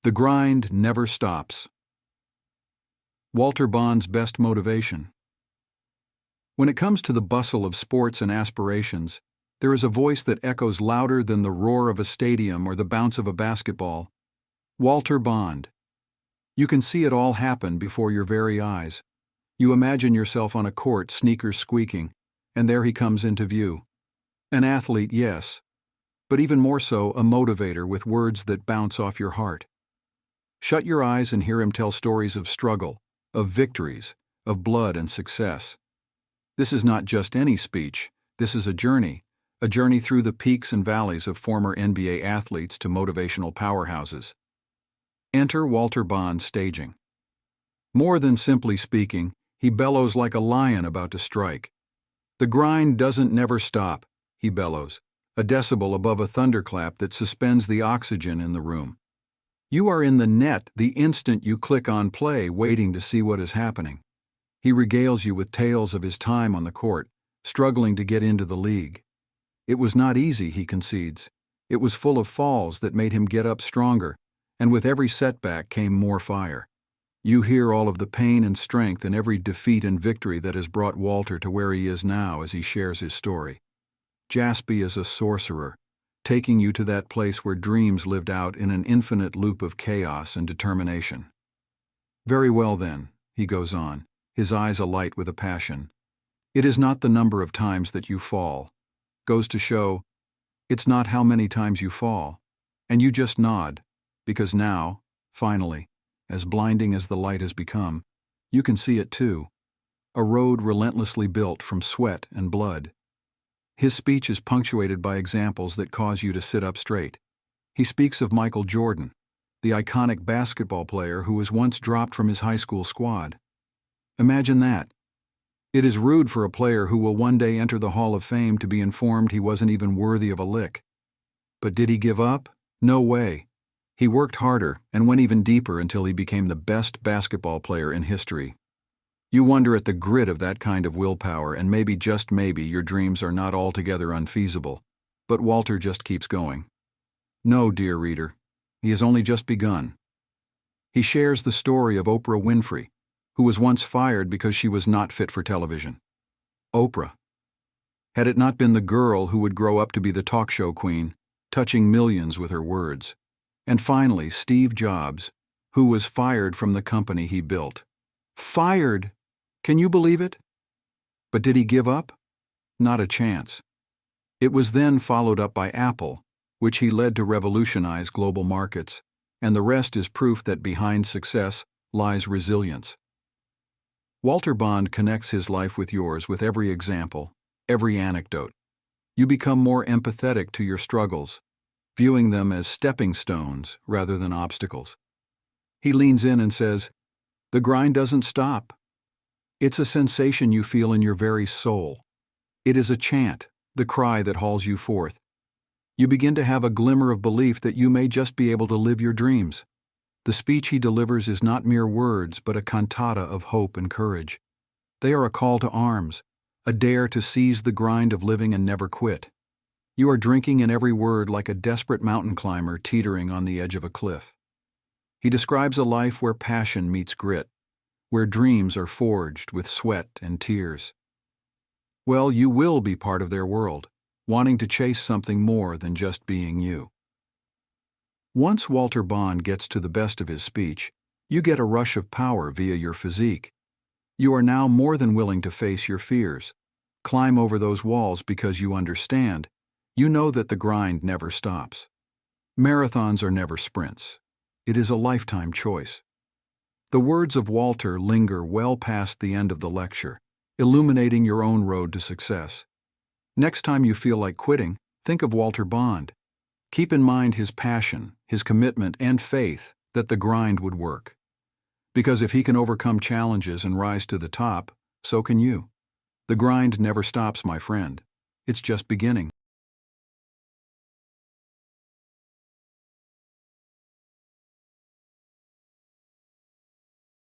The grind never stops. Walter Bond's best motivation. When it comes to the bustle of sports and aspirations, there is a voice that echoes louder than the roar of a stadium or the bounce of a basketball. Walter Bond. You can see it all happen before your very eyes. You imagine yourself on a court, sneakers squeaking, and there he comes into view. An athlete, yes, but even more so, a motivator with words that bounce off your heart. Shut your eyes and hear him tell stories of struggle, of victories, of blood and success. This is not just any speech, this is a journey through the peaks and valleys of former NBA athletes to motivational powerhouses. Enter Walter Bond staging. More than simply speaking, he bellows like a lion about to strike. The grind doesn't never stop, he bellows, a decibel above a thunderclap that suspends the oxygen in the room. You are in the net the instant you click on play, waiting to see what is happening. He regales you with tales of his time on the court, struggling to get into the league. It was not easy, he concedes. It was full of falls that made him get up stronger, and with every setback came more fire. You hear all of the pain and strength in every defeat and victory that has brought Walter to where he is now as he shares his story. Jaspy is a sorcerer, taking you to that place where dreams lived out in an infinite loop of chaos and determination. Very well then, he goes on, his eyes alight with a passion. It is not the number of times that you fall. Goes to show, it's not how many times you fall. And you just nod, because now, finally, as blinding as the light has become, you can see it too. A road relentlessly built from sweat and blood. His speech is punctuated by examples that cause you to sit up straight. He speaks of Michael Jordan, the iconic basketball player who was once dropped from his high school squad. Imagine that. It is rude for a player who will one day enter the Hall of Fame to be informed he wasn't even worthy of a lick. But did he give up? No way. He worked harder and went even deeper until he became the best basketball player in history. You wonder at the grit of that kind of willpower, and maybe, just maybe, your dreams are not altogether unfeasible. But Walter just keeps going. No, dear reader, he has only just begun. He shares the story of Oprah Winfrey, who was once fired because she was not fit for television. Oprah. Had it not been the girl who would grow up to be the talk show queen, touching millions with her words. And finally, Steve Jobs, who was fired from the company he built. Fired! Can you believe it? But did he give up? Not a chance. It was then followed up by Apple, which he led to revolutionize global markets, and the rest is proof that behind success lies resilience. Walter Bond connects his life with yours with every example, every anecdote. You become more empathetic to your struggles, viewing them as stepping stones rather than obstacles. He leans in and says, "The grind doesn't stop." It's a sensation you feel in your very soul. It is a chant, the cry that hauls you forth. You begin to have a glimmer of belief that you may just be able to live your dreams. The speech he delivers is not mere words, but a cantata of hope and courage. They are a call to arms, a dare to seize the grind of living and never quit. You are drinking in every word like a desperate mountain climber teetering on the edge of a cliff. He describes a life where passion meets grit, where dreams are forged with sweat and tears. Well, you will be part of their world, wanting to chase something more than just being you. Once Walter Bond gets to the best of his speech, you get a rush of power via your physique. You are now more than willing to face your fears, climb over those walls because you understand. You know that the grind never stops. Marathons are never sprints. It is a lifetime choice. The words of Walter linger well past the end of the lecture, illuminating your own road to success. Next time you feel like quitting, think of Walter Bond. Keep in mind his passion, his commitment, and faith that the grind would work. Because if he can overcome challenges and rise to the top, so can you. The grind never stops, my friend. It's just beginning.